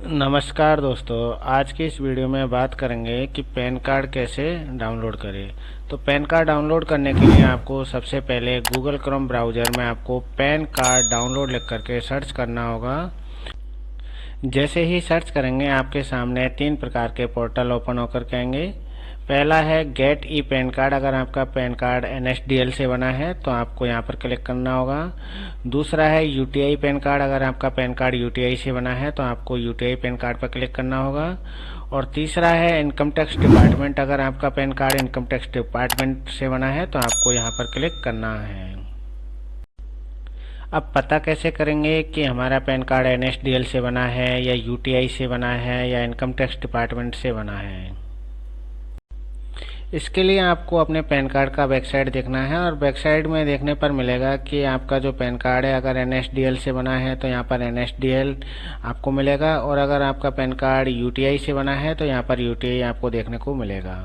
नमस्कार दोस्तों, आज की इस वीडियो में बात करेंगे कि पैन कार्ड कैसे डाउनलोड करें। तो पैन कार्ड डाउनलोड करने के लिए आपको सबसे पहले गूगल क्रोम ब्राउज़र में आपको पैन कार्ड डाउनलोड लिख करके सर्च करना होगा। जैसे ही सर्च करेंगे आपके सामने तीन प्रकार के पोर्टल ओपन होकर के आएंगे। पहला है गेट ई पैन कार्ड। अगर आपका पैन कार्ड NSDL से बना है तो आपको यहाँ पर क्लिक करना होगा। दूसरा है UTI पैन कार्ड। अगर आपका पैन कार्ड UTI से बना है तो आपको UTI पैन कार्ड पर क्लिक करना होगा। और तीसरा है इनकम टैक्स डिपार्टमेंट। अगर आपका pan card income tax department से बना है तो आपको यहाँ पर क्लिक करना है। अब पता कैसे करेंगे कि हमारा पैन कार्ड NSDL से बना है या UTI से बना है या इनकम टैक्स डिपार्टमेंट से बना है। इसके लिए आपको अपने पैन कार्ड का बैक साइड देखना है और बैक साइड में देखने पर मिलेगा कि आपका जो पैन कार्ड है अगर NSDL से बना है तो यहाँ पर NSDL आपको मिलेगा, और अगर आपका पैन कार्ड UTI से बना है तो यहाँ पर UTI आपको देखने को मिलेगा।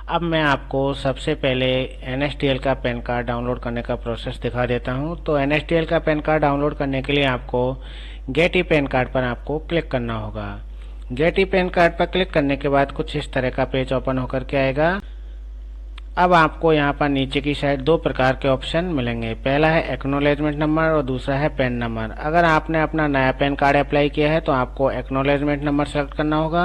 अब मैं आपको सबसे पहले NSDL का पैन कार्ड डाउनलोड करने का प्रोसेस दिखा देता हूँ। तो NSDL का पैन कार्ड डाउनलोड करने के लिए आपको गेट ई पैन कार्ड पर आपको क्लिक करना होगा। गेट ई पैन कार्ड पर क्लिक करने के बाद कुछ इस तरह का पेज ओपन होकर के आएगा। अब आपको यहाँ पर नीचे की साइड दो प्रकार के ऑप्शन मिलेंगे। पहला है एक्नॉलेजमेंट नंबर और दूसरा है पैन नंबर। अगर आपने अपना नया पैन कार्ड अप्लाई किया है तो आपको एक्नॉलेजमेंट नंबर सेलेक्ट करना होगा,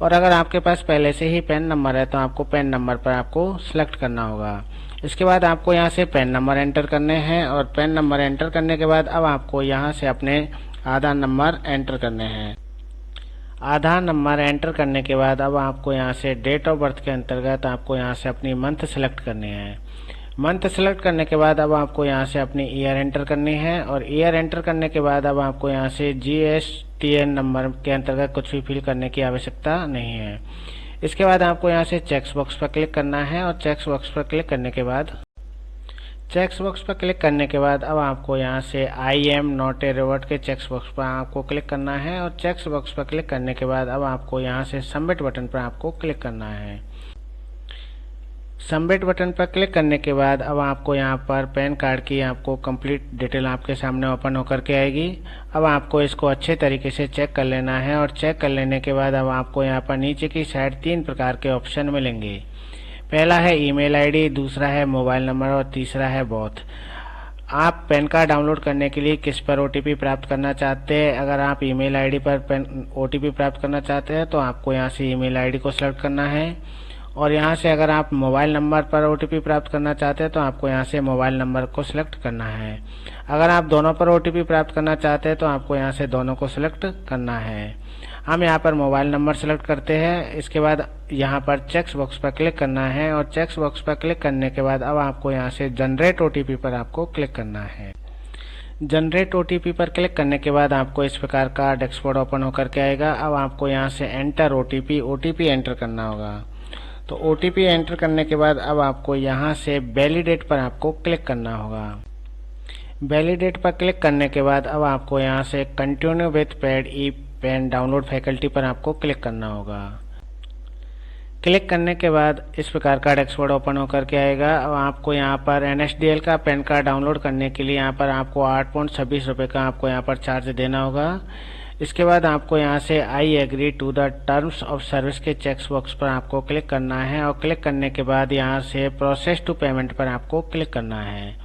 और अगर आपके पास पहले से ही पैन नंबर है तो आपको पैन नंबर पर आपको सेलेक्ट करना होगा। इसके बाद आपको यहाँ से पैन नंबर एंटर करने हैं, और पैन नंबर एंटर करने के बाद अब आपको यहाँ से अपने आधार नंबर एंटर करने हैं। आधार नंबर एंटर करने के बाद अब आपको यहाँ से डेट ऑफ बर्थ के अंतर्गत आपको यहाँ से अपनी मंथ सेलेक्ट करनी है। मंथ सेलेक्ट करने के बाद अब आपको यहाँ से अपनी ईयर एंटर करनी है, और ईयर एंटर करने के बाद अब आपको यहाँ से GSTN नंबर के अंतर्गत कुछ भी फिल करने की आवश्यकता नहीं है। इसके बाद आपको यहाँ से चेक्स बॉक्स पर क्लिक करना है, और चेक्स बॉक्स पर क्लिक करने के बाद अब आपको यहाँ से I am not a robot के चेक्स बॉक्स पर आपको क्लिक करना है, और चेक्स बॉक्स पर क्लिक करने के बाद अब आपको यहाँ से सबमिट बटन पर आपको क्लिक करना है। सबमिट बटन पर क्लिक करने के बाद अब आपको यहाँ पर पैन कार्ड की आपको कंप्लीट डिटेल आपके सामने ओपन होकर के आएगी। अब आपको इसको अच्छे तरीके से चेक कर लेना है, और चेक कर लेने के बाद अब आपको यहाँ पर नीचे की साइड तीन प्रकार के ऑप्शन मिलेंगे। पहला है ईमेल आईडी, दूसरा है मोबाइल नंबर और तीसरा है बॉथ। आप पैन कार्ड डाउनलोड करने के लिए किस पर OTP प्राप्त करना चाहते हैं। अगर आप ईमेल आईडी पर OTP प्राप्त करना चाहते हैं तो आपको यहाँ से ईमेल आईडी को सिलेक्ट करना है, और यहाँ से अगर आप मोबाइल नंबर पर OTP प्राप्त करना चाहते हैं तो आपको यहाँ से मोबाइल नंबर को सिलेक्ट करना है। अगर आप दोनों पर OTP प्राप्त करना चाहते हैं तो आपको यहाँ से दोनों को सिलेक्ट करना है। हम यहाँ पर मोबाइल नंबर सेलेक्ट करते हैं। इसके बाद यहाँ पर चेक्स बॉक्स पर क्लिक करना है, और चेक्स बॉक्स पर क्लिक करने के बाद अब आपको यहाँ से जनरेट OTP पर आपको क्लिक करना है। जनरेट OTP पर क्लिक करने के बाद आपको इस प्रकार का डैशबोर्ड ओपन होकर के आएगा। अब आपको यहाँ से एंटर OTP एंटर करना होगा। तो OTP एंटर करने के बाद अब आपको यहाँ से वैलिडेट पर आपको क्लिक करना होगा। वैलिडेट पर क्लिक करने के बाद अब आपको यहाँ से continue with paid e PAN download faculty पर आपको क्लिक करना होगा। क्लिक करने के बाद इस प्रकार का डैशबोर्ड ओपन होकर के आएगा। अब आपको यहाँ पर NSDL का पैन कार्ड डाउनलोड करने के लिए यहाँ पर आपको 8.26 रुपये का आपको यहाँ पर चार्ज देना होगा। इसके बाद आपको यहाँ से I agree to the terms of service के चेक्स बॉक्स पर आपको क्लिक करना है, और क्लिक करने के बाद यहाँ से प्रोसेस टू पेमेंट पर आपको क्लिक करना है।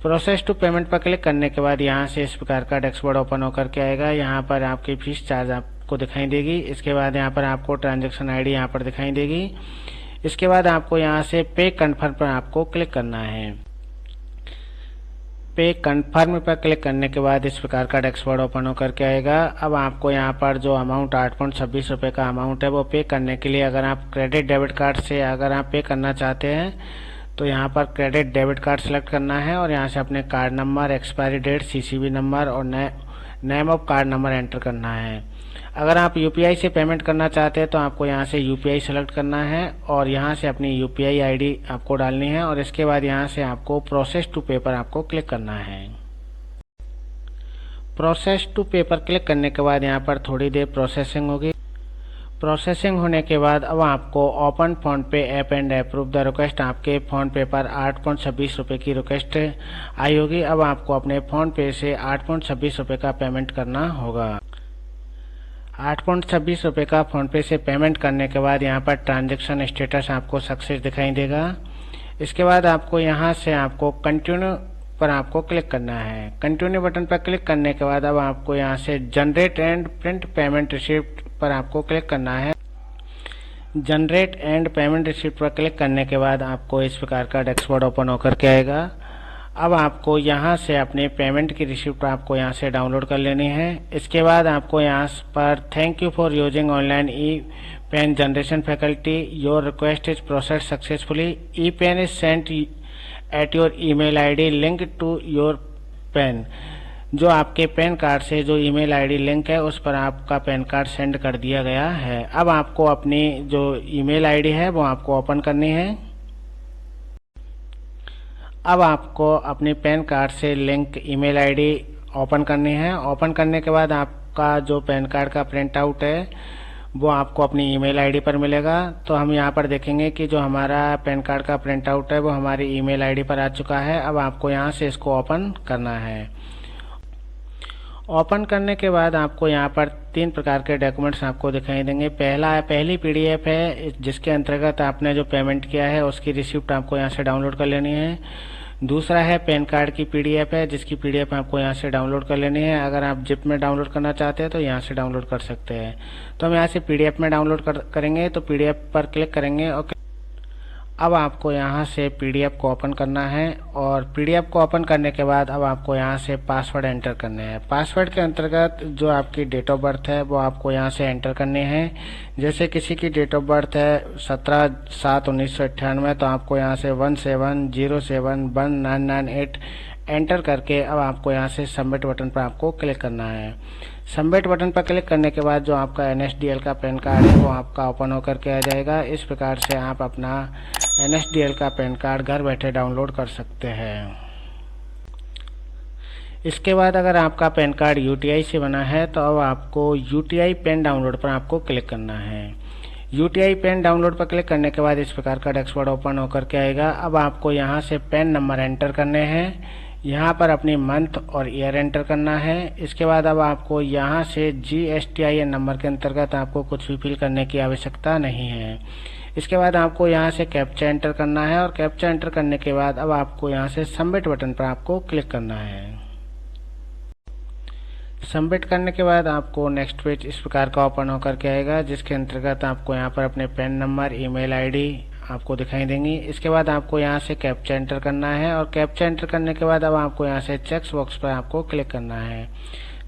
प्रोसेस टू पेमेंट पर क्लिक करने के बाद यहाँ से इस प्रकार का डैशबोर्ड ओपन होकर के आएगा। यहाँ पर आपकी फीस चार्ज आपको दिखाई देगी। इसके बाद यहाँ पर आपको ट्रांजैक्शन ID यहाँ पर दिखाई देगी। इसके बाद आपको यहाँ से पे कन्फर्म पर आपको क्लिक करना है। पे कन्फर्म पर क्लिक करने के बाद इस प्रकार का डैशबोर्ड ओपन होकर के आएगा। अब आपको यहाँ पर जो अमाउंट 8.26 रुपये का अमाउंट है वो पे करने के लिए अगर आप क्रेडिट डेबिट कार्ड से अगर आप पे करना चाहते हैं तो यहाँ पर क्रेडिट डेबिट कार्ड सेलेक्ट करना है, और यहाँ से अपने card number, expiry date, CCV number और name of card number enter करना है। अगर आप UPI से पेमेंट करना चाहते हैं तो आपको यहाँ से UPI सेलेक्ट करना है, और यहाँ से अपनी UPI ID आपको डालनी है, और इसके बाद यहाँ से आपको प्रोसेस टू पे पर आपको क्लिक करना है। प्रोसेस टू पे पर क्लिक करने के बाद यहाँ पर थोड़ी देर प्रोसेसिंग होगी। प्रोसेसिंग होने के बाद अब आपको ओपन फोन पे app and approve the request, आपके फ़ोन पे पर 8.26 रुपये की रिक्वेस्ट आई होगी। अब आपको अपने फ़ोन पे से 8.26 रुपये का पेमेंट करना होगा। 8.26 रुपये का फ़ोन पे से पेमेंट करने के बाद यहाँ पर ट्रांजैक्शन स्टेटस आपको सक्सेस दिखाई देगा। इसके बाद आपको यहाँ से आपको कंटिन्यू पर आपको क्लिक करना है। कंटिन्यू बटन पर क्लिक करने के बाद अब आपको यहाँ से generate and print payment receipt पर आपको क्लिक करना है। जनरेट एंड पेमेंट रिसिप्ट पर क्लिक करने के बाद आपको इस प्रकार का डैशबोर्ड ओपन होकर के आएगा। अब आपको यहाँ से अपने पेमेंट की रिसिप्ट आपको यहाँ से डाउनलोड कर लेनी है। इसके बाद आपको यहाँ पर thank you for using online e pan generation faculty, your request is process successfully, e PAN is sent at your email ID link to your PAN. जो आपके पैन कार्ड से जो ईमेल आईडी लिंक है उस पर आपका pan card send कर दिया गया है। अब आपको अपनी जो ईमेल आईडी है वो आपको ओपन करनी है। अब आपको अपनी पैन कार्ड से लिंक ईमेल आईडी ओपन करनी है। ओपन करने के बाद आपका जो पैन कार्ड का प्रिंट आउट है वो आपको अपनी ईमेल आईडी पर मिलेगा। तो हम यहाँ पर देखेंगे कि जो हमारा पैन कार्ड का प्रिंट आउट है वो हमारी ईमेल आईडी पर आ चुका है। अब आपको यहाँ से इसको ओपन करना है। ओपन करने के बाद आपको यहाँ पर 3 प्रकार के डॉक्यूमेंट्स आपको दिखाई देंगे। पहली पीडीएफ है जिसके अंतर्गत आपने जो पेमेंट किया है उसकी रिसिप्ट आपको यहाँ से डाउनलोड कर लेनी है। दूसरा है पैन कार्ड की पीडीएफ है जिसकी पीडीएफ आपको यहाँ से डाउनलोड कर लेनी है। अगर आप जिप में डाउनलोड करना चाहते हैं तो यहाँ से डाउनलोड कर सकते हैं। तो हम यहाँ से पीडीएफ में डाउनलोड करेंगे तो पीडीएफ पर क्लिक करेंगे। ओके, अब आपको यहाँ से पीडीएफ को ओपन करना है और पीडीएफ को ओपन करने के बाद अब आपको यहाँ से पासवर्ड एंटर करने हैं। पासवर्ड के अंतर्गत जो आपकी डेट ऑफ बर्थ है वो आपको यहाँ से एंटर करनी है। जैसे किसी की डेट ऑफ बर्थ है 17/7/1998 तो आपको यहाँ से 17071998 एंटर करके अब आपको यहाँ से सबमिट बटन पर आपको क्लिक करना है। सबमिट बटन पर क्लिक करने के बाद जो आपका NSDL का पैन कार्ड है वो आपका ओपन होकर के आ जाएगा। इस प्रकार से आप अपना NSDL का पैन कार्ड घर बैठे डाउनलोड कर सकते हैं। इसके बाद अगर आपका पैन कार्ड UTI से बना है तो अब आपको UTI पेन डाउनलोड पर आपको क्लिक करना है। UTI पेन डाउनलोड पर क्लिक करने के बाद इस प्रकार का डैशबोर्ड ओपन होकर के आएगा। अब आपको यहाँ से पेन नंबर एंटर करने हैं। यहाँ पर अपनी मंथ और ईयर एंटर करना है। इसके बाद अब आपको यहाँ से GSTIN नंबर के अंतर्गत आपको कुछ भी फिल करने की आवश्यकता नहीं है। इसके बाद आपको यहाँ से कैप्चा एंटर करना है और कैप्चा एंटर करने के बाद अब आपको यहाँ से सबमिट बटन पर आपको क्लिक करना है। सबमिट करने के बाद आपको नेक्स्ट पेज इस प्रकार का ओपन होकर के आएगा जिसके अंतर्गत आपको यहाँ पर अपने पैन नंबर, ईमेल आईडी आपको दिखाई देंगी। इसके बाद आपको यहाँ से कैप्चा एंटर करना है और कैप्चा एंटर करने के बाद अब आपको यहाँ से चेक बॉक्स पर आपको क्लिक करना है।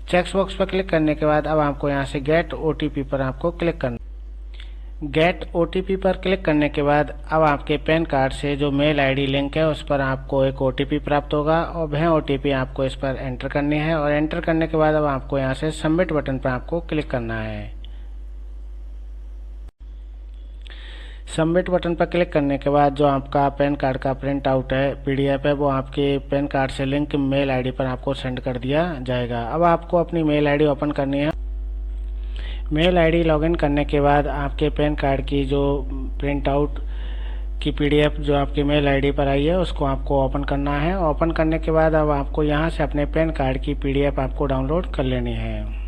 चेक बॉक्स पर क्लिक करने के बाद अब आपको यहाँ से गेट OTP पर आपको क्लिक करना। गेट OTP पर क्लिक करने के बाद अब आपके पैन कार्ड से जो मेल आईडी लिंक है उस पर आपको एक OTP प्राप्त होगा और वह OTP आपको इस पर एंटर करनी है और एंटर करने के बाद अब आपको यहाँ से सबमिट बटन पर आपको क्लिक करना है। सबमिट बटन पर क्लिक करने के बाद जो आपका पैन कार्ड का प्रिंट आउट है PDF है वो आपके पैन कार्ड से लिंक मेल आईडी पर आपको सेंड कर दिया जाएगा। अब आपको अपनी मेल आईडी ओपन करनी है। मेल आईडी लॉगिन करने के बाद आपके पैन कार्ड की जो प्रिंट आउट की PDF जो आपकी मेल आईडी पर आई है उसको आपको ओपन करना है। ओपन करने के बाद अब आपको यहाँ से अपने पैन कार्ड की PDF आपको डाउनलोड कर लेनी है।